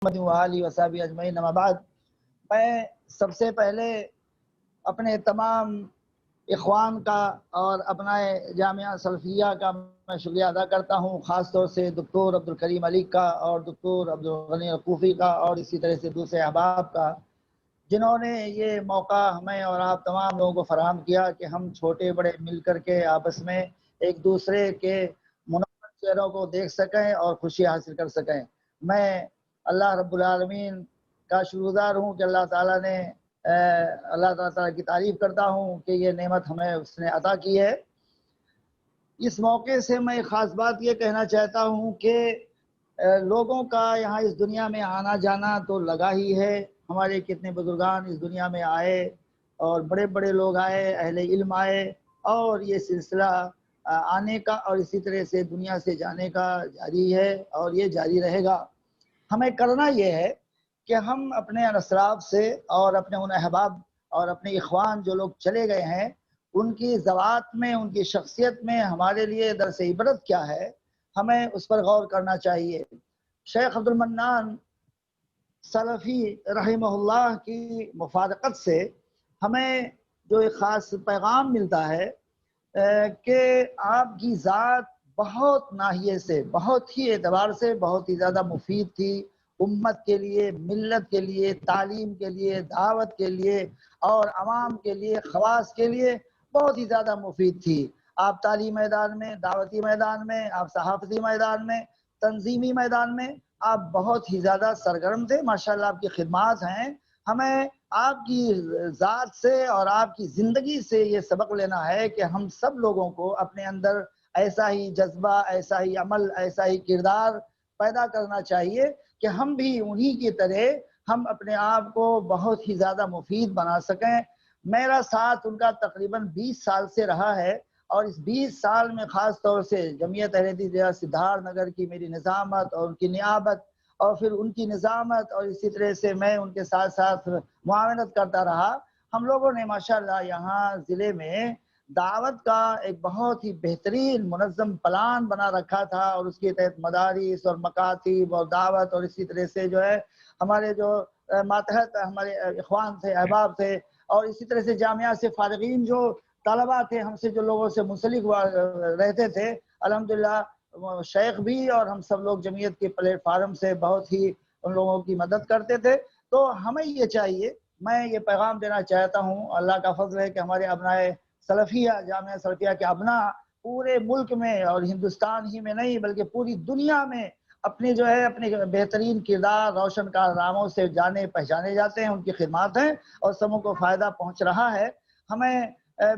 وآلہ وصحبہ اجمعین اما بعد، میں سب سے پہلے اپنے تمام اخوان کا اور ابنائے جامعہ سلفیہ کا میں شکریہ ادا کرتا ہوں، خاص طور سے دکتور عبدالکریم علی کا اور دکتور عبدالغنی رقوفی کا اور اسی طرح سے دوسرے احباب کا، جنہوں نے یہ موقع ہمیں اور آپ تمام لوگوں کو فراہم کیا کہ ہم چھوٹے بڑے مل کر کے آپس میں ایک دوسرے کے منور چہروں کو دیکھ سکیں اور خوشی حاصل کر سکیں۔ میں اللہ رب العالمین کا شکرگزار ہوں کہ اللہ تعالیٰ نے اللہ تعالیٰ کی تعریف کرتا ہوں کہ یہ نعمت ہمیں اس نے عطا کی ہے۔ اس موقع سے میں ایک خاص بات یہ کہنا چاہتا ہوں کہ لوگوں کا یہاں اس دنیا میں آنا جانا تو لگا ہی ہے۔ ہمارے کتنے بزرگان اس دنیا میں آئے اور بڑے بڑے لوگ آئے، اہل علم آئے، اور یہ سلسلہ آنے کا اور اسی طرح سے دنیا سے جانے کا جاری ہے اور یہ جاری رہے گا۔ ہمیں کرنا یہ ہے کہ ہم اپنے اسلاف سے اور اپنے ان احباب اور اپنے اخوان جو لوگ چلے گئے ہیں ان کی ذوات میں، ان کی شخصیت میں ہمارے لیے درس عبرت کیا ہے، ہمیں اس پر غور کرنا چاہیے۔ شیخ عبدالمنان سلفی رحمہ اللہ کی مفارقت سے ہمیں جو ایک خاص پیغام ملتا ہے کہ آپ کی ذات بہت ناحیے سے، بہت ہی اعتبار سے بہت ہی زیادہ مفید تھی، امت کے لیے، ملت کے لیے، تعلیم کے لیے، دعوت کے لیے اور عوام کے لیے، خواص کے لیے بہت ہی زیادہ مفید تھی۔ آپ تعلیم میدان میں، دعوتی میدان میں، آپ صحافتی میدان میں، تنظیمی میدان میں آپ بہت ہی زیادہ سرگرم تھے۔ ماشاءاللہ آپ کی خدمات ہیں۔ ہمیں آپ کی ذات سے اور آپ کی زندگی سے یہ سبق لینا ہے کہ ہم سب لوگوں کو اپنے اندر ایسا ہی جذبہ، ایسا ہی عمل، ایسا ہی کردار پیدا کرنا چاہیے کہ ہم بھی انہی کی طرح ہم اپنے آپ کو بہت ہی زیادہ مفید بنا سکیں۔ میرا ساتھ ان کا تقریباً 20 سال سے رہا ہے، اور اس 20 سال میں خاص طور سے جمعیت اہل حدیث ضلع سدھارتھ نگر کی میری نظامت اور ان کی نیابت اور پھر ان کی نظامت اور اسی طرح سے میں ان کے ساتھ ساتھ معاونت کرتا رہا۔ ہم لوگوں نے ماشاءاللہ یہاں ضلع میں دعوت کا ایک بہت ہی بہترین منظم پلان بنا رکھا تھا، اور اس کے تحت مدارس اور مکاتب اور دعوت اور اسی طرح سے جو ہے ہمارے جو ماتحت ہمارے اخوان تھے، احباب تھے، اور اسی طرح سے جامعہ سے فارغین جو طلباء تھے، ہم سے جو لوگوں سے منسلک رہتے تھے، الحمدللہ شیخ بھی اور ہم سب لوگ جمعیت کے پلیٹ فارم سے بہت ہی ان لوگوں کی مدد کرتے تھے۔ تو ہمیں یہ چاہیے، میں یہ پیغام دینا چاہتا ہوں، اللہ کا فضل ہے کہ ہمارے ابنائے سلفیہ، جامعہ سلفیہ کے ابنا پورے ملک میں اور ہندوستان ہی میں نہیں بلکہ پوری دنیا میں اپنی جو ہے اپنے بہترین کردار، روشن کارناموں سے جانے پہچانے جاتے ہیں، ان کی خدمات ہیں اور سبوں کو فائدہ پہنچ رہا ہے۔ ہمیں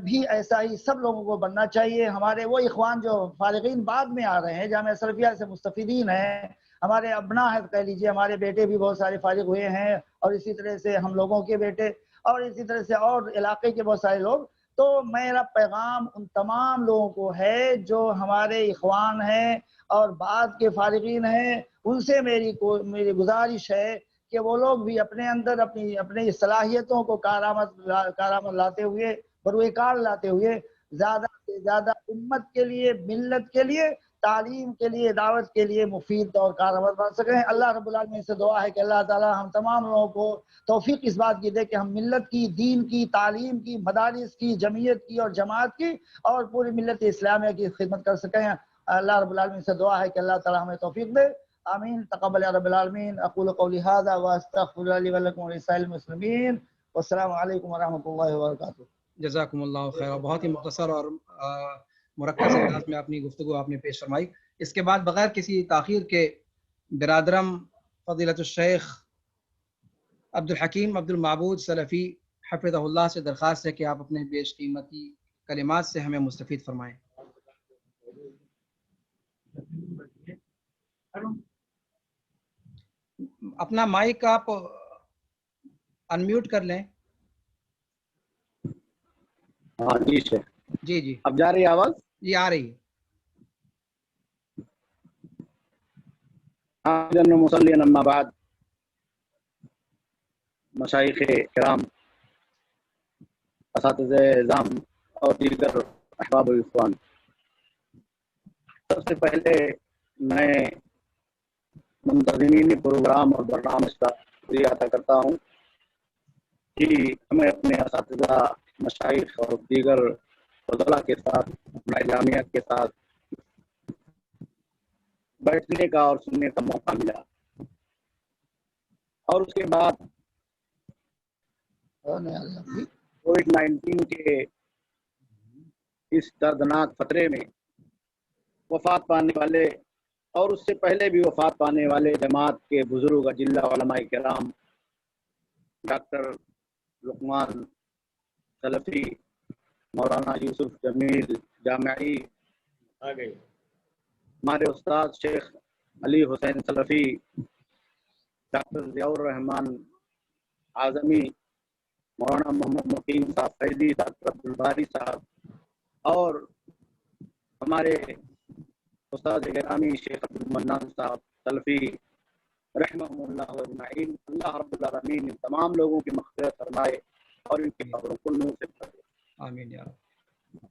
بھی ایسا ہی سب لوگوں کو بننا چاہیے۔ ہمارے وہ اخوان جو فارغین بعد میں آ رہے ہیں، جامعہ سلفیہ سے مستفیدین ہیں، ہمارے ابنا ہے، کہہ لیجیے ہمارے بیٹے بھی بہت سارے فارغ ہوئے ہیں، اور اسی طرح سے ہم لوگوں کے بیٹے اور اسی طرح سے اور علاقے کے بہت سارے لوگ۔ تو میرا پیغام ان تمام لوگوں کو ہے جو ہمارے اخوان ہیں اور بعد کے فارغین ہیں، ان سے میری گزارش ہے کہ وہ لوگ بھی اپنے اندر اپنی صلاحیتوں کو کارآمد لاتے ہوئے، بروئے کار لاتے ہوئے زیادہ سے زیادہ امت کے لیے، ملت کے لیے، تعلیم کے لیے، دعوت کے لیے مفید اور کارآمد بن سکیں۔ اللہ رب العالمین سے دعا ہے کہ اللہ تعالی ہم تمام لوگوں کو توفیق اس بات کی دے کہ ہم ملت کی، دین کی، تعلیم کی، مدارس کی، جمعیت کی اور جماعت کی اور پوری ملت اسلامیہ کی خدمت کر سکیں۔ اللہ رب العالمین سے دعا ہے کہ اللہ تعالی ہمیں توفیق دے۔ آمین، تقبل یا رب العالمین۔ اقول قولی ھذا واستغفر لی ولکم ولسائر المسلمین، والسلام علیکم ورحمۃ اللہ وبرکاتہ۔ جزاکم اللہ خیر۔ بہت ہی مختصر اور مرکز انداز میں اپنی گفتگو آپ نے پیش فرمائی۔ اس کے بعد بغیر کسی تاخیر کے برادرم فضیلت الشیخ عبدالحکیم عبدالمعبود سلفی حفظہ اللہ سے درخواست ہے کہ آپ اپنے بیش قیمتی کلمات سے ہمیں مستفید فرمائیں۔ اپنا مائک آپ انمیوٹ کر لیں۔ ہاں ٹھیک ہے، جی جی اب جا رہی ہے آواز؟ جی آ رہی ہے۔ مصلین اما بعد، مشائخ کرام، اساتذہ اعظام اور دیگر احباب و اخوان، سب سے پہلے میں منتظمین پروگرام اور برنامج کا شکریہ ادا کرتا ہوں کہ ہمیں اپنے اساتذہ، مشائخ اور دیگر فضلاء کے ساتھ، اپنا جامعہ کے ساتھ بیٹھنے کا اور سننے کا موقع ملا. اور اس کے بعد کووڈ-19 کے اس دردناک خطرے میں وفات پانے والے اور اس سے پہلے بھی وفات پانے والے جماعت کے بزرگ اجلاء علماء کرام ڈاکٹر لقمان سلفی، مولانا یوسف جمیل جامعی، ہمارے استاد شیخ علی حسین سلفی، ڈاکٹر ضیاء الرحمان اعظمی، مولانا محمد مقیم صاحب فیضی، ڈاکٹر عبدالباری صاحب اور ہمارے استاد گرامی شیخ عبدالمنان صاحب سلفی رحمہ اللہ اجمعین. اللہ رب العالمین ان تمام لوگوں کی مغفرت فرمائے اور ان کی قبروں کو نور سے بھر دے. آمین یا رب.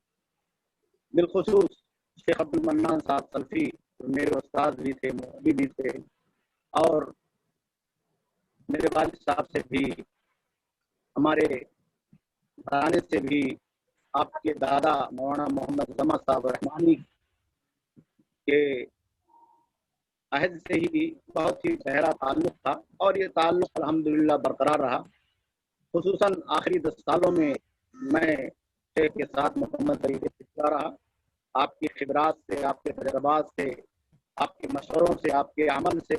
بالخصوص شیخ عبدالمنان صاحب سلفی میرے استاد بھی تھے، مولوی بھی تھے، اور میرے والد صاحب سے بھی، ہمارے گھرانے سے بھی، آپ کے دادا مولانا محمد زماں صاحب رحمانی کے عہد سے ہی بہت ہی گہرا تعلق تھا، اور یہ تعلق الحمدللہ برقرار رہا. خصوصاً آخری 10 سالوں میں میں شیخ کے ساتھ مکمل طریقے سے جڑا رہا. آپ کی خبرات سے، آپ کے تجربات سے، آپ کے مشوروں سے، آپ کے عمل سے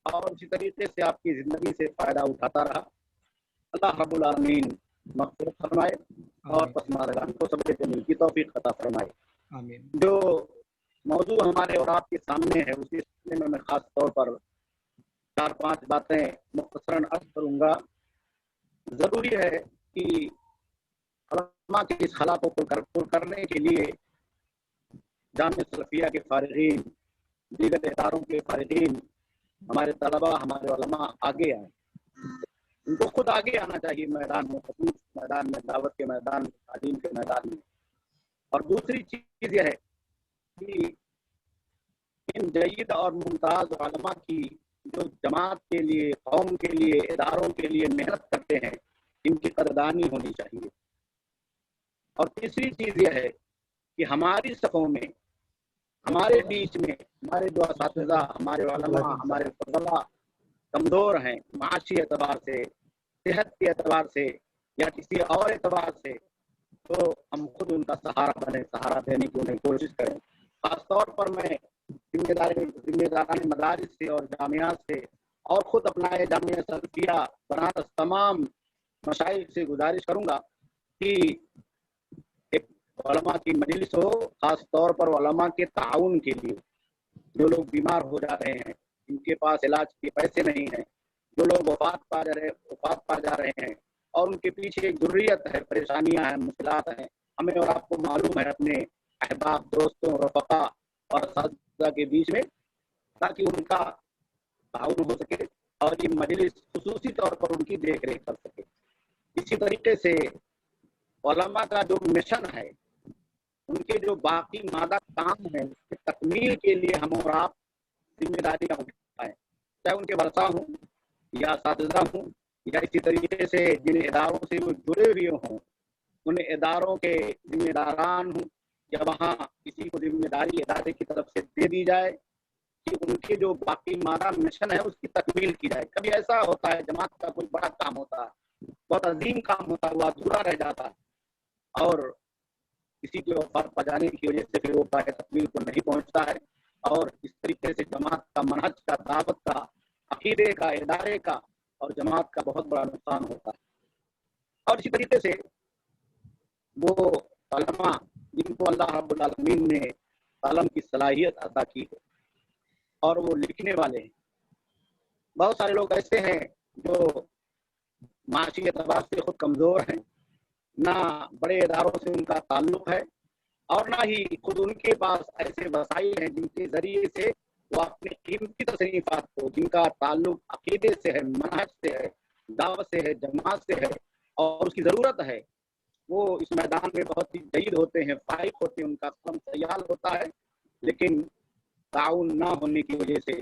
اور اسی طریقے سے آپ کی زندگی سے فائدہ اٹھاتا رہا. اللہ رب العالمین مغفرت فرمائے اور پسماندگان کو صبر جمیل کی توفیق عطا فرمائے. آمین. جو موضوع ہمارے اور آپ کے سامنے ہے اسی سلسلے میں خاص طور پر 4-5 باتیں مختصراً عرض کروں گا. ضروری ہے کہ علماء کے اس خلا کو پر کرنے کے لیے جامعہ سلفیہ کے فارغین، دیگر اداروں کے فارغین، ہمارے طلباء، ہمارے علماء آگے آئیں. ان کو خود آگے آنا چاہیے میدان میں، خصوص میدان میں، دعوت کے میدان میں، تعلیم کے میدان میں. اور دوسری چیز یہ ہے کہ ان جید اور ممتاز علماء کی جو جماعت کے لیے، قوم کے لیے، اداروں کے لیے محنت کرتے ہیں، ان کی قدردانی ہونی چاہیے. اور تیسری چیز یہ ہے کہ ہماری صفوں میں، ہمارے بیچ میں ہمارے جو اساتذہ، ہمارے علماء، ہمارے فضلاء کمزور ہیں معاشی اعتبار سے، صحت کے اعتبار سے یا کسی اور اعتبار سے، تو ہم خود ان کا سہارا بنیں، سہارا دینے کی انہیں کوشش کریں. خاص طور پر میں ذمہ داران مدارس سے اور جامعات سے اور خود اپنا جامعہ سلفیہ بنارس تمام مشائخ سے گزارش کروں گا کہ ایک علماء کی مجلس ہو، خاص طور پر علماء کے تعاون کے لیے. جو لوگ بیمار ہو جا رہے ہیں، ان کے پاس علاج کے پیسے نہیں ہیں، جو لوگ وفات پا جا رہے ہیں اور ان کے پیچھے ایک ضروریت ہے، پریشانیاں ہیں، مشکلات ہیں. ہمیں اور آپ کو معلوم ہے اپنے احباب، دوستوں، رفقا اور اساتذہ کے بیچ میں، تاکہ ان کا تعاون ہو سکے اور یہ مجلس خصوصی طور پر ان کی دیکھ ریکھ کر سکے. اسی طریقے سے علماء کا جو مشن ہے، ان کے جو باقی مادہ کام ہیں، اس کی تکمیل کے لیے ہم اور آپ ذمہ داریاں اٹھائیں، چاہے ان کے ورثاء ہوں یا اساتذہ ہوں یا اسی طریقے سے جن اداروں سے وہ جڑے ہوئے ہوں، ان اداروں کے ذمہ داران ہوں، یا وہاں کسی کو ذمہ داری ادارے کی طرف سے دے دی جائے کہ ان کے جو باقی مادہ مشن ہے اس کی تکمیل کی جائے. کبھی ایسا ہوتا ہے جماعت کا کوئی بڑا کام ہوتا ہے، بہت عظیم کام ہوتا ہے، وہ ادھورا رہ جاتا ہے اور کسی کے وفات پا جانے کی وجہ سے پھر وہ پائے تکمیل کو نہیں پہنچتا ہے، اور اس طریقے سے جماعت کا، منہج کا، دعوت کا، عقیدے کا، ادارے کا اور جماعت کا بہت بڑا نقصان ہوتا ہے. اور اسی طریقے سے وہ علماء جن کو اللہ رب العالمین نے قلم کی صلاحیت عطا کی ہے اور وہ لکھنے والے ہیں. بہت سارے لوگ ایسے ہیں جو معاشی اعتبار سے خود کمزور ہیں، نہ بڑے اداروں سے ان کا تعلق ہے اور نہ ہی خود ان کے پاس ایسے وسائل ہیں جن کے ذریعے سے وہ اپنی قیمتی تصنیفات کو، جن کا تعلق عقیدے سے ہے، منہج سے ہے، دعوت سے ہے، جماعت سے ہے اور اس کی ضرورت ہے، وہ اس میدان میں بہت ہی جید ہوتے ہیں، فائق ہوتے ہیں، ان کا قلم سیال ہوتا ہے، لیکن تعاون نہ ہونے کی وجہ سے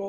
تو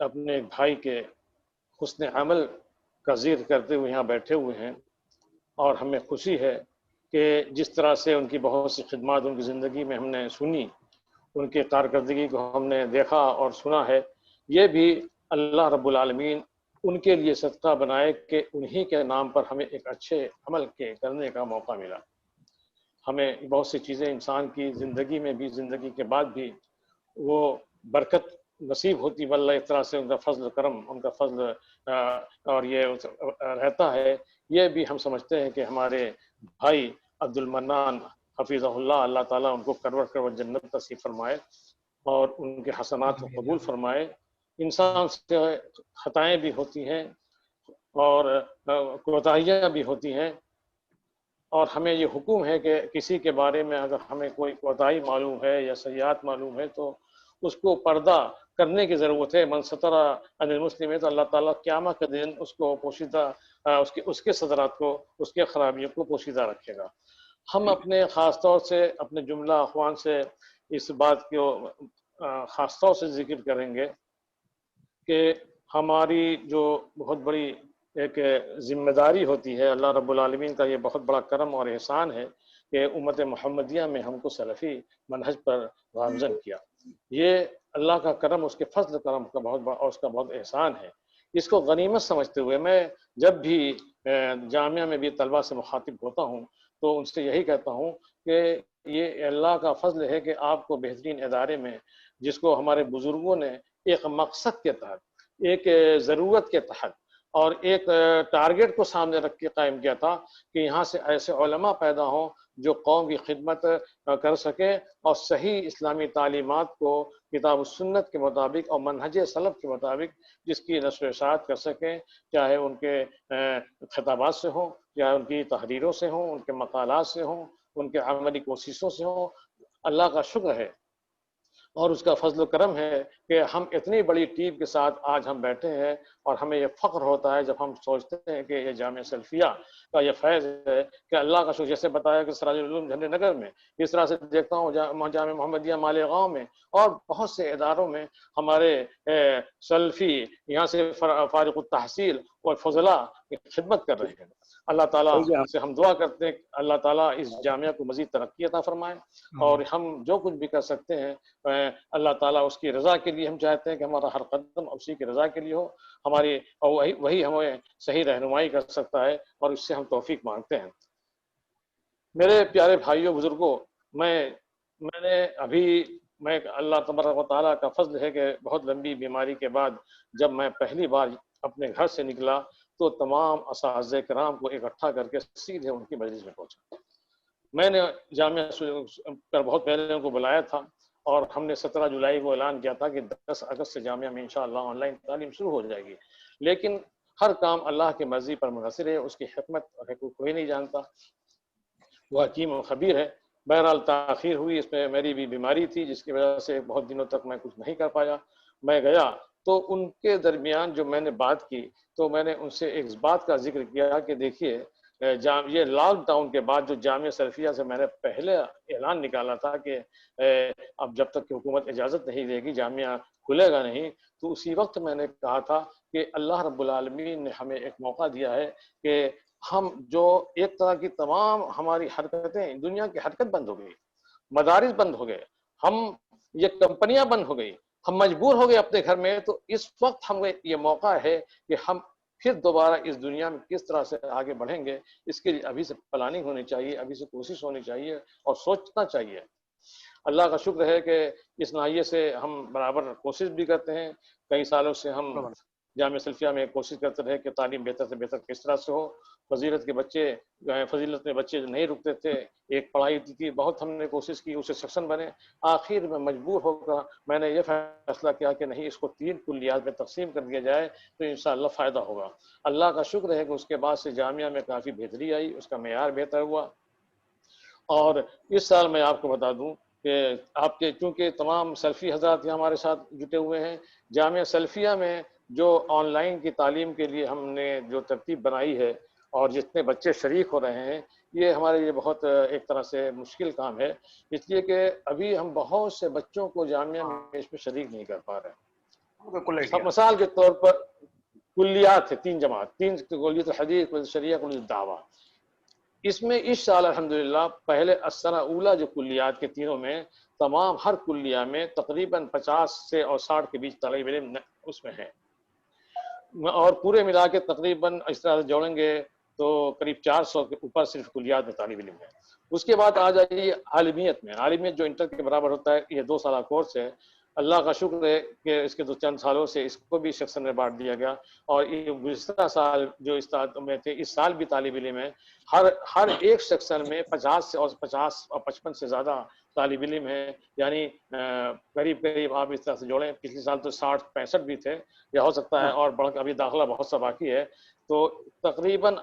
اپنے ایک بھائی کے حسن عمل کا ذکر کرتے ہوئے یہاں بیٹھے ہوئے ہیں، اور ہمیں خوشی ہے کہ جس طرح سے ان کی بہت سی خدمات ان کی زندگی میں ہم نے سنی، ان کی کارکردگی کو ہم نے دیکھا اور سنا ہے، یہ بھی اللہ رب العالمین ان کے لیے صدقہ بنائے کہ انہی کے نام پر ہمیں ایک اچھے عمل کے کرنے کا موقع ملا۔ ہمیں بہت سی چیزیں انسان کی زندگی میں بھی، زندگی کے بعد بھی وہ برکت نصیب ہوتی، واللہ ایک طرح سے ان کا فضل کرم، ان کا فضل اور یہ رہتا ہے۔ یہ بھی ہم سمجھتے ہیں کہ ہمارے بھائی عبد المنان حفیظہ اللہ، اللہ تعالیٰ ان کو کروڑ کروڑ جنت نصیب فرمائے اور ان کے حسنات کو قبول فرمائے۔ انسان سے خطائیں بھی ہوتی ہیں اور کوتاہیاں بھی ہوتی ہیں، اور ہمیں یہ حکم ہے کہ کسی کے بارے میں اگر ہمیں کوئی کوتاہی معلوم ہے یا سیئات معلوم ہے تو اس کو پردہ کرنے کی ضرورت ہے۔ من ستر عن المسلم ہے تو اللہ تعالیٰ قیامت کے دن اس کو پوشیدہ، اس کے صدرات کو، اس کے خرابیوں کو پوشیدہ رکھے گا۔ ہم اپنے خاص طور سے اپنے جملہ اخوان سے اس بات کو خاص طور سے ذکر کریں گے کہ ہماری جو بہت بڑی ایک ذمہ داری ہوتی ہے، اللہ رب العالمین کا یہ بہت بڑا کرم اور احسان ہے کہ امت محمدیہ میں ہم کو سلفی منہج پر گامزن کیا۔ یہ اللہ کا کرم، اس کے فضل کرم کا بہت بڑا اور اس کا بہت احسان ہے۔ اس کو غنیمت سمجھتے ہوئے میں جب بھی جامعہ میں بھی طلبہ سے مخاطب ہوتا ہوں تو ان سے یہی کہتا ہوں کہ یہ اللہ کا فضل ہے کہ آپ کو بہترین ادارے میں، جس کو ہمارے بزرگوں نے ایک مقصد کے تحت، ایک ضرورت کے تحت اور ایک ٹارگٹ کو سامنے رکھ کے قائم کیا تھا کہ یہاں سے ایسے علماء پیدا ہوں جو قوم کی خدمت کر سکے اور صحیح اسلامی تعلیمات کو کتاب و سنت کے مطابق اور منہج سلف کے مطابق جس کی نشر و اشاعت کر سکیں، چاہے ان کے خطابات سے ہوں، چاہے ان کی تحریروں سے ہوں، ان کے مقالات سے ہوں، ان کے عملی کوششوں سے ہوں۔ اللہ کا شکر ہے اور اس کا فضل و کرم ہے کہ ہم اتنی بڑی ٹیم کے ساتھ آج ہم بیٹھے ہیں، اور ہمیں یہ فخر ہوتا ہے جب ہم سوچتے ہیں کہ یہ جامعہ سلفیہ کا یہ فیض ہے کہ اللہ کا شکر، جیسے بتایا کہ سراج العلوم جھنڈے نگر میں، اس طرح سے دیکھتا ہوں جامعہ محمدیہ مالیگاؤں میں اور بہت سے اداروں میں ہمارے سلفی یہاں سے فارغ التحصیل اور فضلاء کی خدمت کر رہے ہیں۔ اللہ تعالیٰ سے ہم دعا کرتے ہیں کہ اللہ تعالیٰ اس جامعہ کو مزید ترقی عطا فرمائے، اور ہم جو کچھ بھی کر سکتے ہیں اللہ تعالیٰ اس کی رضا کے لیے، ہم چاہتے ہیں کہ ہمارا ہر قدم اسی کی رضا کے لیے ہو، ہماری اور وہی ہمیں صحیح رہنمائی کر سکتا ہے، اور اس سے ہم توفیق مانگتے ہیں۔ میرے پیارے بھائیوں بزرگوں، میں اللہ تبارک و تعالیٰ کا فضل ہے کہ بہت لمبی بیماری کے بعد جب میں پہلی بار اپنے گھر سے نکلا تو تمام اساتذہ کرام کو اکٹھا کر کے سیدھے ان کی مجلس میں پہنچا۔ میں نے جامعہ پر بہت پہلے ان کو بلایا تھا، اور ہم نے 17 جولائی کو اعلان کیا تھا کہ 10 اگست سے جامعہ میں انشاءاللہ آن لائن تعلیم شروع ہو جائے گی، لیکن ہر کام اللہ کی مرضی پر منحصر ہے، اس کی حکمت اور حقوق کوئی نہیں جانتا، وہ حکیم و خبیر ہے۔ بہرحال تاخیر ہوئی، اس میں میری بھی بیماری تھی جس کی وجہ سے بہت دنوں تک میں کچھ نہیں کر پایا۔ میں گیا تو ان کے درمیان جو میں نے بات کی تو میں نے ان سے ایک بات کا ذکر کیا کہ دیکھیے، یہ لاک ڈاؤن کے بعد جو جامعہ سلفیہ سے میں نے پہلے اعلان نکالا تھا کہ اب جب تک کہ حکومت اجازت نہیں دے گی جامعہ کھلے گا نہیں، تو اسی وقت میں نے کہا تھا کہ اللہ رب العالمین نے ہمیں ایک موقع دیا ہے کہ ہم جو ایک طرح کی تمام ہماری حرکتیں، دنیا کی حرکت بند ہو گئی، مدارس بند ہو گئے، ہم یہ کمپنیاں بند ہو گئی، ہم مجبور ہو گئے اپنے گھر میں، تو اس وقت ہمیں یہ موقع ہے کہ ہم پھر دوبارہ اس دنیا میں کس طرح سے آگے بڑھیں گے، اس کے لیے ابھی سے پلاننگ ہونی چاہیے، ابھی سے کوشش ہونی چاہیے اور سوچنا چاہیے۔ اللہ کا شکر ہے کہ اس ناحیے سے ہم برابر کوشش بھی کرتے ہیں۔ کئی سالوں سے ہم جامعہ سلفیہ میں کوشش کرتے رہے کہ تعلیم بہتر سے بہتر کس طرح سے ہو۔ فضیلت میں بچے نہیں رکتے تھے، ایک پڑھائی تھی، بہت ہم نے کوشش کی اسے سیکشن بنے، آخر میں مجبور ہو کر میں نے یہ فیصلہ کیا کہ نہیں، اس کو 3 کلیات میں تقسیم کر دیا جائے تو انشاءاللہ فائدہ ہوگا۔ اللہ کا شکر ہے کہ اس کے بعد سے جامعہ میں کافی بہتری آئی، اس کا معیار بہتر ہوا، اور اس سال میں آپ کو بتا دوں کہ آپ کے چونکہ تمام سلفی حضرات ہمارے ساتھ جٹے ہوئے ہیں، جامعہ سلفیہ میں جو آن لائن کی تعلیم کے لیے ہم نے جو ترتیب بنائی ہے اور جتنے بچے شریک ہو رہے ہیں، یہ ہمارے لیے بہت ایک طرح سے مشکل کام ہے، اس لیے کہ ابھی ہم بہت سے بچوں کو جامعہ میں اس میں شریک نہیں کر پا رہے ہیں۔ مثال کے طور پر کلیات ہے 3 جماعت، 3 کلیت الحدیث، کلیت الشریعہ، کلیت الدعوہ. اس میں اس سال الحمدللہ پہلے السنہ اولا جو کلیات کے تینوں میں تمام ہر کلیہ میں تقریباً 50 سے اور 60 کے بیچ طالب علم اس میں ہیں، اور پورے ملا کے تقریباً اس طرح سے جوڑیں گے تو قریب 400 کے اوپر صرف کلیات میں طالب علم ہے. اس کے بعد آ جائیے عالمیت میں. عالمیت جو انٹر کے برابر ہوتا ہے، یہ 2 سالہ کورس ہے. اللہ کا شکر ہے کہ اس کے 2-3 سالوں سے اس کو بھی سیکشن میں بانٹ دیا گیا، اور یہ گزشتہ سال جو اس میں تھے اس سال بھی طالب علم ہے. ہر ایک سیکشن میں 50 اور 55 سے زیادہ طالب علم ہیں، یعنی قریب آپ اس طرح سے جوڑیں. پچھلے سال تو 60-65 بھی تھے، یا ہو سکتا ہے اور بڑھ کر ابھی داخلہ بہت سا باقی ہے. تو تقریباً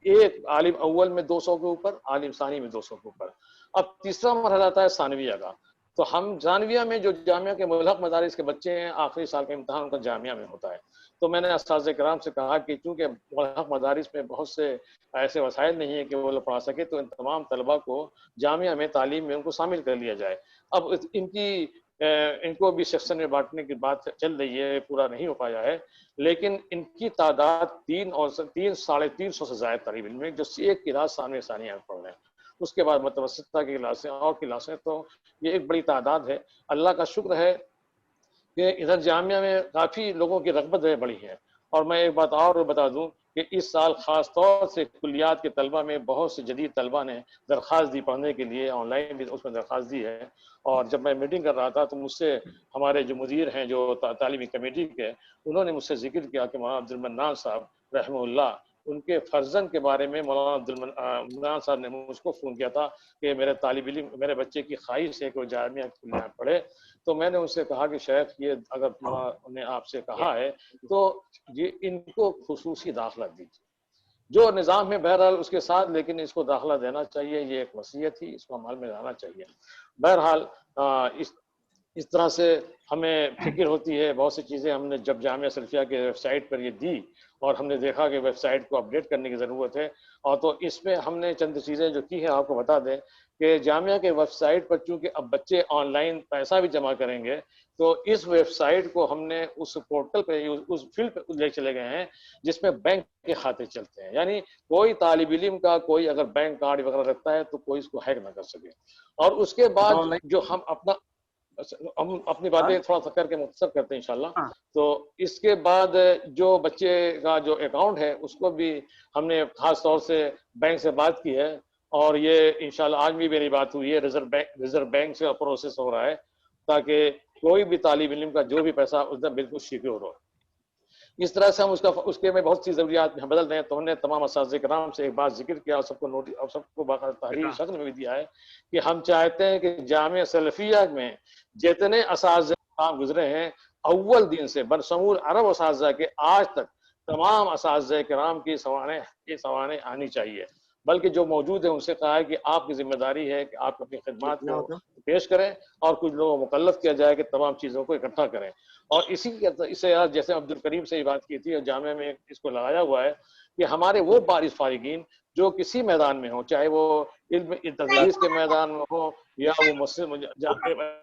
ایک عالم اول میں 200 کے اوپر، عالم ثانی میں 200 کے اوپر. اب تیسرا مرحلہ آتا ہے ثانویہ کا. تو ہم ثانویہ میں جو جامعہ کے ملحق مدارس کے بچے ہیں، آخری سال کا امتحان ان کا جامعہ میں ہوتا ہے. تو میں نے اساتذہ کرام سے کہا کہ چونکہ ملحق مدارس میں بہت سے ایسے وسائل نہیں ہیں کہ وہ لوگ پڑھا سکے، تو ان تمام طلبہ کو جامعہ میں تعلیم میں ان کو شامل کر لیا جائے. اب ان کو بھی سیکشن میں بانٹنے کی بات چل رہی ہے، پورا نہیں ہو پایا ہے، لیکن ان کی تعداد 300-350 سے زائد طالب علم ہے جو ایک کلاس ثانیہ میں پڑھ رہے ہیں. اس کے بعد متوسطہ کی کلاسیں اور کلاسیں، تو یہ ایک بڑی تعداد ہے. اللہ کا شکر ہے کہ ادھر جامعہ میں کافی لوگوں کی رغبت بڑی ہے. اور میں ایک بات اور بتا دوں کہ اس سال خاص طور سے کلیات کے طلبہ میں بہت سے جدید طلبہ نے درخواست دی پڑھنے کے لیے، آن لائن بھی اس میں درخواست دی ہے. اور جب میں میٹنگ کر رہا تھا تو مجھ سے ہمارے جو مدیر ہیں جو تعلیمی کمیٹی کے، انہوں نے مجھ سے ذکر کیا کہ مولانا عبد المنان صاحب رحمہ اللہ، ان کے فرزند کے بارے میں مولانا عبد المنان صاحب نے مجھ کو فون کیا تھا کہ میرے طالب علم، میرے بچے کی خواہش ہے کہ وہ جامعہ کلیہ پڑھے. تو میں نے ان سے کہا کہ شیخ یہ اگر مولانا نے آپ سے کہا ہے تو یہ ان کو خصوصی داخلہ دیجیے، جو نظام میں بہرحال اس کے ساتھ، لیکن اس کو داخلہ دینا چاہیے. یہ ایک وصیت تھی، اس کو عمل میں لانا چاہیے. بہرحال اس طرح سے ہمیں فکر ہوتی ہے. بہت سی چیزیں ہم نے جب جامعہ سلفیہ کے ویب سائٹ پر یہ دی، اور ہم نے دیکھا کہ ویب سائٹ کو اپڈیٹ کرنے کی ضرورت ہے، اور تو اس میں ہم نے چند چیزیں جو کی ہیں آپ کو بتا دیں کہ جامعہ کے ویب سائٹ پر چونکہ اب بچے آن لائن پیسہ بھی جمع کریں گے، تو اس ویب سائٹ کو ہم نے اس پورٹل پہ، اس فیلڈ پہ لے چلے گئے ہیں جس میں بینک کے کھاتے چلتے ہیں. یعنی کوئی طالب علم کا کوئی اگر بینک کارڈ وغیرہ رکھتا ہے تو کوئی اس کو ہیک نہ کر سکے. اور اس کے بعد جو ہم اپنی باتیں تھوڑا سا کر کے مختصر کرتے ہیں انشاءاللہ. تو اس کے بعد جو بچے کا جو اکاؤنٹ ہے اس کو بھی ہم نے خاص طور سے بینک سے بات کی ہے، اور یہ انشاءاللہ آج بھی میری بات ہوئی ہے، ریزرو بینک سے پروسیس ہو رہا ہے تاکہ کوئی بھی طالب علم کا جو بھی پیسہ اس میں بالکل سیکیور ہو. اس طرح سے ہم اس کے میں بہت سی ضروریات میں بدل دیں. تو ہم نے تمام اساتذہ کرام سے ایک بات ذکر کیا اور سب کو نوٹس اور سب کو باقاعدہ تحریری شکل میں بھی دیا ہے کہ ہم چاہتے ہیں کہ جامعہ سلفیہ میں جتنے اساتذہ کرام گزرے ہیں اول دن سے بشمول عرب اساتذہ کے آج تک، تمام اساتذہ کرام کی سوانح آنی چاہیے. بلکہ جو موجود ہیں ان سے کہا ہے کہ آپ کی ذمہ داری ہے کہ آپ اپنی خدمات کو پیش کریں، اور کچھ لوگوں کو مکلف کیا جائے کہ تمام چیزوں کو اکٹھا کریں. اور اسی سے جیسے عبد الکریم سے ہی بات کی تھی، اور جامعہ میں اس کو لگایا ہوا ہے کہ ہمارے وہ بارش فارغین جو کسی میدان میں ہوں، چاہے وہ علم تدریس کے میدان میں ہوں، یا وہ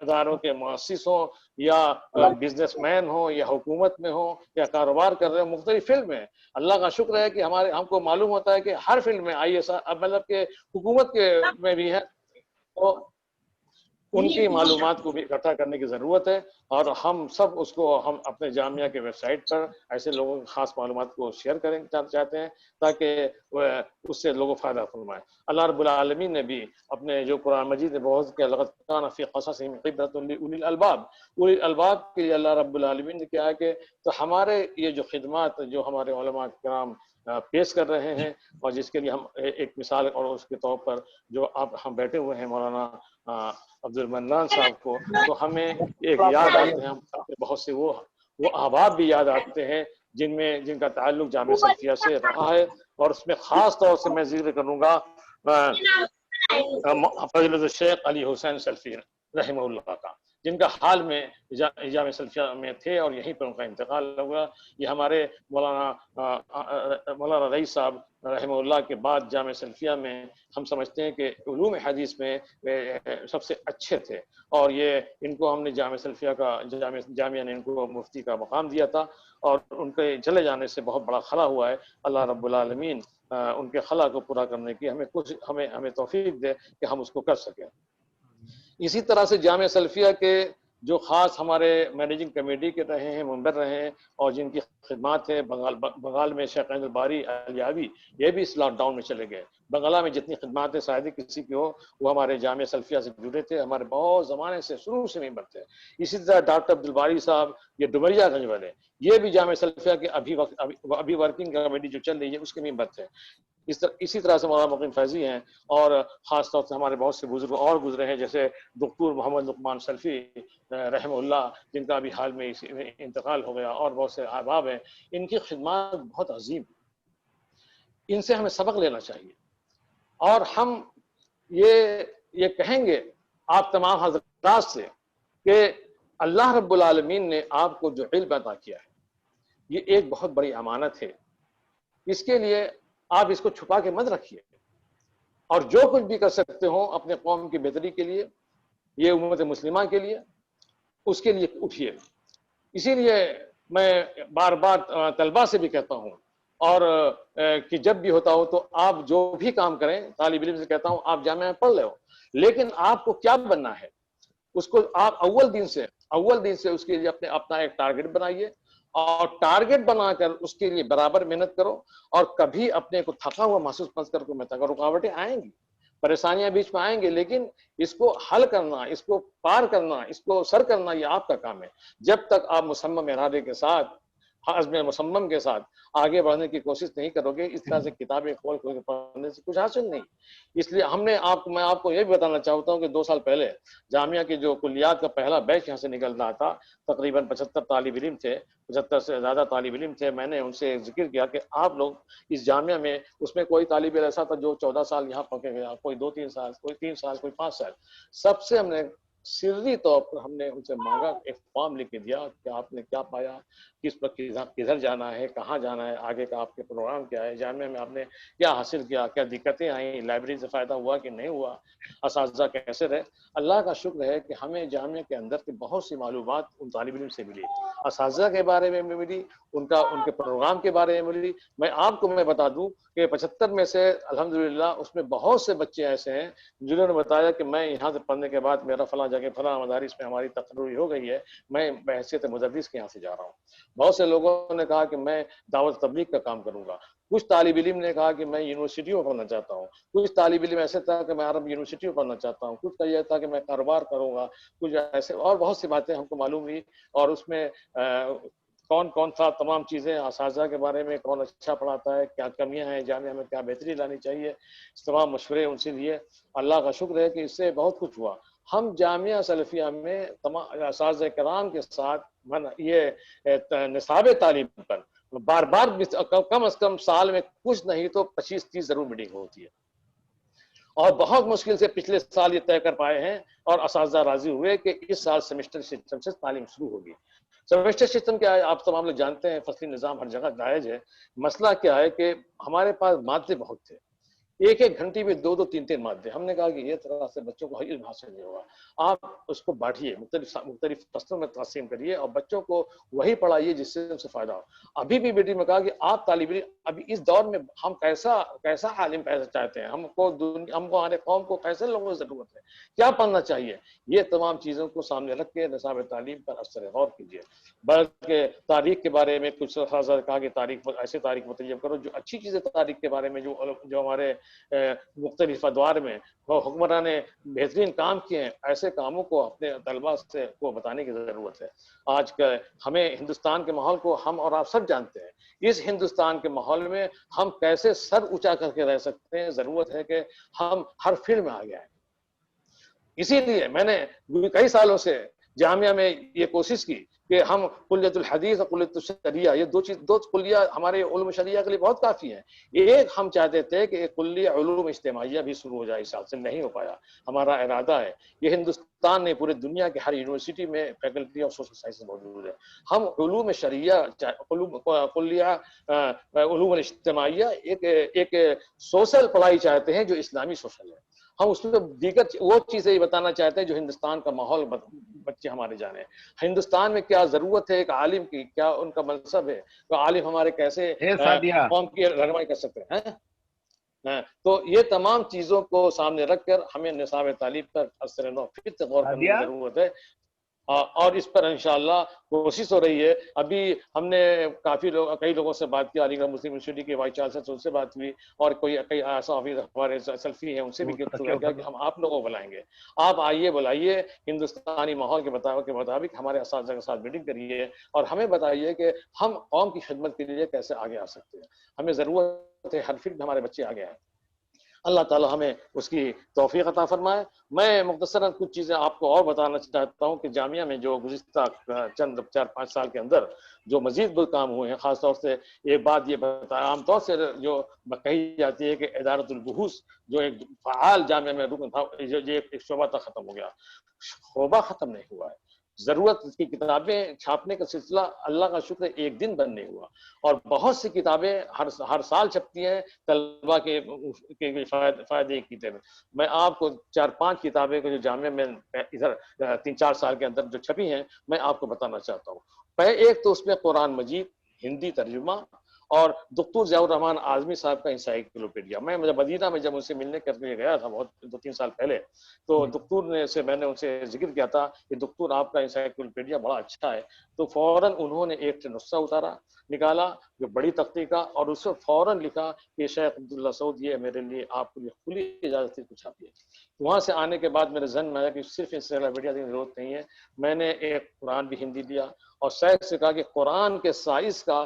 اداروں کے مؤسس ہوں، یا بزنس مین ہوں، یا حکومت میں ہوں، یا کاروبار کر رہے ہوں، مختلف فیلڈ میں. اللہ کا شکر ہے کہ ہم کو معلوم ہوتا ہے کہ ہر فیلڈ میں مطلب کہ حکومت کے میں بھی ہے، تو ان کی معلومات کو بھی اکٹھا کرنے کی ضرورت ہے. اور ہم سب اس کو ہم اپنے جامعہ کے ویب سائٹ پر ایسے لوگوں کی خاص معلومات کو شیئر کریں چاہتے ہیں تاکہ اس سے لوگوں کو فائدہ فرمائے. اللہ رب العالمین نے بھی اپنے جو قرآن مجید نے بہت کیا، لقد کان فی قصصہم عبرۃ لأولی الالباب، اولی الالباب کے لیے اللہ رب العالمین نے کیا ہے کہ تو ہمارے یہ جو خدمات جو ہمارے علماء کرام پیش کر رہے ہیں، اور جس کے لیے ہم ایک مثال اور اس کے طور پر جو ہم بیٹھے ہوئے ہیں مولانا عبد المنان صاحب کو، تو ہمیں ایک یاد آتے ہیں، بہت سے وہ احباب بھی یاد آتے ہیں جن کا تعلق جامعہ سلفیہ سے رہا ہے. اور اس میں خاص طور سے میں ذکر کروں گا فضیلت الشیخ علی حسین سلفی رحمہ اللہ کا، جن کا حال میں جامعہ سلفیہ میں تھے اور یہیں پر ان کا انتقال ہوا. یہ ہمارے مولانا رئیس صاحب رحمہ اللہ کے بعد جامعہ سلفیہ میں ہم سمجھتے ہیں کہ علوم حدیث میں سب سے اچھے تھے, اور یہ ان کو ہم نے جامعہ سلفیہ کا جامعہ نے ان کو مفتی کا مقام دیا تھا, اور ان کے چلے جانے سے بہت بڑا خلا ہوا ہے. اللہ رب العالمین ان کے خلا کو پورا کرنے کی ہمیں توفیق دے کہ ہم اس کو کر سکیں. اسی طرح سے جامعہ سلفیہ کے جو خاص ہمارے مینیجنگ کمیٹی کے رہے ہیں, ممبر رہے ہیں, اور جن کی خدمات ہیں بنگال میں شیخ عین الباری علیاوی, یہ بھی اس لاک ڈاؤن میں چلے گئے. بنگلہ میں جتنی خدمات شاید کسی کی ہو وہ ہمارے جامعہ سلفیہ سے جڑے تھے, ہمارے بہت زمانے سے شروع سے ممبر تھے. اسی طرح ڈاکٹر عبدالباری صاحب یہ ڈومریا گنج والے, یہ بھی جامعہ سلفیہ کے ابھی ورکنگ کمیٹی جو چل رہی ہے اس کے ممبر تھے. اسی طرح سے مولانا مقیم فیضی ہیں, اور خاص طور سے ہمارے بہت سے بزرگ اور گزرے ہیں, جیسے دکتور محمد لقمان سلفی رحمہ اللہ, جن کا بھی حال میں انتقال ہو گیا, اور بہت سے احباب ہیں. ان کی خدمات بہت عظیم, ان سے ہمیں سبق لینا چاہیے. اور ہم یہ کہیں گے آپ تمام حضرات سے کہ اللہ رب العالمین نے آپ کو جو علم عطا کیا ہے یہ ایک بہت بڑی امانت ہے. اس کے لیے آپ اس کو چھپا کے مت رکھیے, اور جو کچھ بھی کر سکتے ہو اپنے قوم کی بہتری کے لیے, یہ امت مسلمہ کے لیے, اس کے لیے اٹھیے. اسی لیے میں بار بار طلبہ سے بھی کہتا ہوں, اور کہ جب بھی ہوتا ہو تو آپ جو بھی کام کریں, طالب علم سے کہتا ہوں آپ جامعہ میں پڑھ لے ہو, لیکن آپ کو کیا بننا ہے اس کو آپ اول دن سے اس کے لیے اپنا ایک ٹارگٹ بنائیے, اور ٹارگٹ بنا کر اس کے لیے برابر محنت کرو. اور کبھی اپنے کو تھکا ہوا محسوس مت کر کو رکاوٹیں آئیں گی, پریشانیاں بیچ میں آئیں گے, لیکن اس کو حل کرنا, اس کو پار کرنا, اس کو سر کرنا یہ آپ کا کام ہے. جب تک آپ مصمم ارادے کے ساتھ, عزم مصمم کے ساتھ آگے بڑھنے کی کوشش نہیں کرو گے, اس طرح سے کتابیں کھول کے پڑھنے سے کچھ حاصل نہیں. اس لیے میں آپ کو یہ بھی بتانا چاہتا ہوں کہ 2 سال پہلے جامعہ کے جو کلیات کا پہلا بیچ یہاں سے نکل رہا تھا, تقریباً 75 طالب علم تھے, 75 سے زیادہ طالب علم تھے. میں نے ان سے ذکر کیا کہ آپ لوگ اس جامعہ میں, اس میں کوئی طالب علم ایسا تھا جو 14 سال یہاں پکے گیا, کوئی 2-3 سال, کوئی 3 سال, کوئی 5 سال. سب سے ہم نے سری طور پر ہم نے ان سے مانگا, ایک فارم لکھ کے دیا کہ آپ نے کیا پایا, کس پر کدھر جانا ہے, کہاں جانا ہے, آگے کا آپ کے پروگرام کیا ہے, جامعہ میں آپ نے کیا حاصل کیا, کیا دقتیں آئیں, لائبریری سے فائدہ ہوا کہ نہیں ہوا, اساتذہ کیسے رہے. اللہ کا شکر ہے کہ ہمیں جامعہ کے اندر کی بہت سی معلومات ان طالب علم سے ملی, اساتذہ کے بارے میں ملی, ان کے پروگرام کے بارے میں ملی. آپ کو میں بتا دوں کہ 75 میں سے الحمدللہ اس میں بہت سے بچے ایسے ہیں جنہوں نے بتایا کہ میں یہاں سے پڑھنے کے بعد میرا فلاں جگہ فلاں مدارس میں ہماری تقرری ہو گئی ہے, میں بحیثیت مدرس کے یہاں سے جا رہا ہوں. بہت سے لوگوں نے کہا کہ میں دعوت تبلیغ کا کام کروں گا. کچھ طالب علم نے کہا کہ میں یونیورسٹیوں میں پڑھنا چاہتا ہوں. کچھ طالب علم ایسے تھا کہ میں عرب یونیورسٹی میں پڑھنا چاہتا ہوں. کچھ کا یہ تھا کہ میں کاروبار کروں گا. کچھ ایسے اور بہت سی باتیں ہم کو معلوم ہوئی, اور اس میں کون سا تمام چیزیں, اساتذہ کے بارے میں کون اچھا پڑھاتا ہے, کیا کمیاں ہیں جامعہ میں, کیا بہتری لانی چاہیے, اس تمام مشورے ان سے لیے. اللہ کا شکر ہے کہ اس سے بہت کچھ ہوا. ہم جامعہ سلفیہ میں تمام اساتذہ کرام کے ساتھ یہ نصاب تعلیم پر بار بار کم از کم سال میں کچھ نہیں تو 25-30 ضرور میٹنگ ہوتی ہے, اور بہت مشکل سے پچھلے سال یہ طے کر پائے ہیں, اور اساتذہ راضی ہوئے کہ اس سال سیمسٹر سسٹم سے تعلیم شروع ہوگی. سیمسٹر سسٹم کیا ہے آپ تمام لوگ جانتے ہیں, فصلی نظام ہر جگہ جائز ہے. مسئلہ کیا ہے کہ ہمارے پاس مادے بہت تھے, 1 گھنٹے میں 2-2, 3-3 مادے. ہم نے کہا کہ یہ طرح سے بچوں کو علم حاصل نہیں ہوگا, آپ اس کو بانٹیے, مختلف فصلوں میں تقسیم کریے, اور بچوں کو وہی پڑھائیے جس سے ان سے فائدہ ہو. ابھی بھی بیٹی میں کہا کہ آپ طالب علم ابھی اس دور میں ہم کیسا عالم پیدا چاہتے ہیں, ہم کو ہمارے قوم کو کیسے لوگوں کی ضرورت ہے, کیا پڑھنا چاہیے, یہ تمام چیزوں کو سامنے رکھ کے نصاب تعلیم پر اثر غور کیجیے. بلکہ تاریخ کے بارے میں کچھ خاصا کہا کہ ایسے تاریخ متعین کرو جو اچھی چیزیں تاریخ کے بارے میں جو ہمارے مختلف ادوار میں حکمران نے بہترین کام کیے ہیں, ایسے کاموں کو اپنے طلباء کو بتانے کی ضرورت ہے. آج ہمیں ہندوستان کے ماحول کو ہم اور آپ سب جانتے ہیں. اس ہندوستان کے ماحول میں ہم کیسے سر اونچا کر کے رہ سکتے ہیں, ضرورت ہے کہ ہم ہر فیلڈ میں آگے آئیں. اسی لیے میں نے کئی سالوں سے جامعہ میں یہ کوشش کی کہ ہم کلیت الحدیث اور کلیت الشریعہ، یہ دو کلیہ ہمارے علوم شریعہ کے لیے بہت کافی ہیں. ایک ہم چاہتے تھے کہ ایک کلیہ علوم اجتماعیہ بھی شروع ہو جائے، اس سال سے نہیں ہو پایا. ہمارا ارادہ ہے، یہ ہندوستان نے پورے دنیا کے ہر یونیورسٹی میں فیکلٹی آف سوشل سائنس موجود ہے. ہم علوم شریعہ کلیہ علوم اجتماعیہ ایک سوشل پڑھائی چاہتے ہیں جو اسلامی سوشل ہے. ہم اس میں دیگر وہ چیزیں یہ بتانا چاہتے ہیں جو ہندوستان کا ماحول بچے ہمارے جانے. ہندوستان میں کیا ضرورت ہے ایک عالم کی، کیا ان کا منصب ہے، تو عالم ہمارے کیسے قوم کی رہنمائی کر سکتے ہیں. تو یہ تمام چیزوں کو سامنے رکھ کر ہمیں نصاب تعلیم پر اثر نو پھر سے غور کرنے کی ضرورت ہے، اور اس پر انشاءاللہ کوشش ہو رہی ہے. ابھی ہم نے کئی لوگوں سے بات کی، علی گڑھ مسلم یونیورسٹی کے وائس چانسلر سے ان سے بات ہوئی، اور کئی ہمارے سلفی ہیں ان سے بھی گفتگو کیا کہ ہم آپ لوگوں کو بلائیں گے، آپ آئیے، بلائیے، ہندوستانی ماحول کے مطابق ہمارے اساتذہ کے ساتھ میٹنگ کریے اور ہمیں بتائیے کہ ہم قوم کی خدمت کے لیے کیسے آگے آ سکتے ہیں. ہمیں ضرورت ہے ہر فیلڈ میں ہمارے بچے آگے آئیں. اللہ تعالی ہمیں اس کی توفیق عطا فرمائے. میں مختصراً کچھ چیزیں آپ کو اور بتانا چاہتا ہوں کہ جامعہ میں جو گزشتہ چند 4-5 سال کے اندر جو مزید بھی کام ہوئے ہیں، خاص طور سے ایک بات یہ بتایا، عام طور سے جو کہی جاتی ہے کہ ادارۃ البحوث جو ایک فعال جامعہ میں رکن تھا، یہ ایک شعبہ تک ختم ہو گیا. شعبہ ختم نہیں ہوا ہے. ضرورت کی کتابیں چھاپنے کا سلسلہ اللہ کا شکر ایک دن بند نہیں ہوا، اور بہت سی کتابیں ہر سال چھپتی ہیں طلبہ کے فائدے کی طرف. میں آپ کو 4-5 کتابیں جو جامعہ میں ادھر 3-4 سال کے اندر جو چھپی ہیں میں آپ کو بتانا چاہتا ہوں. ایک تو اس میں قرآن مجید ہندی ترجمہ، اور دکتور ضیاء الرحمن اعظمی صاحب کا انسائیکلوپیڈیا. میں مدینہ میں جب ان سے ملنے کے لیے گیا تھا بہت 2-3 سال پہلے، تو دکتور میں نے ان سے ذکر کیا تھا کہ دکتور آپ کا انسائیکلوپیڈیا بڑا اچھا ہے. تو فوراً انہوں نے ایک نسخہ نکالا جو بڑی تختی کا، اور اس سے فوراً لکھا کہ شیخ عبداللہ سعود یہ میرے لیے آپ کو کھلی اجازت کچھ چھاپیے. وہاں سے آنے کے بعد میرے ذہن میں آیا کہ صرف انسائیکلوپیڈیا کی ضرورت نہیں ہے. میں نے ایک قرآن بھی ہندی دیا، اور شیخ سے کہا کہ قرآن کے سائز کا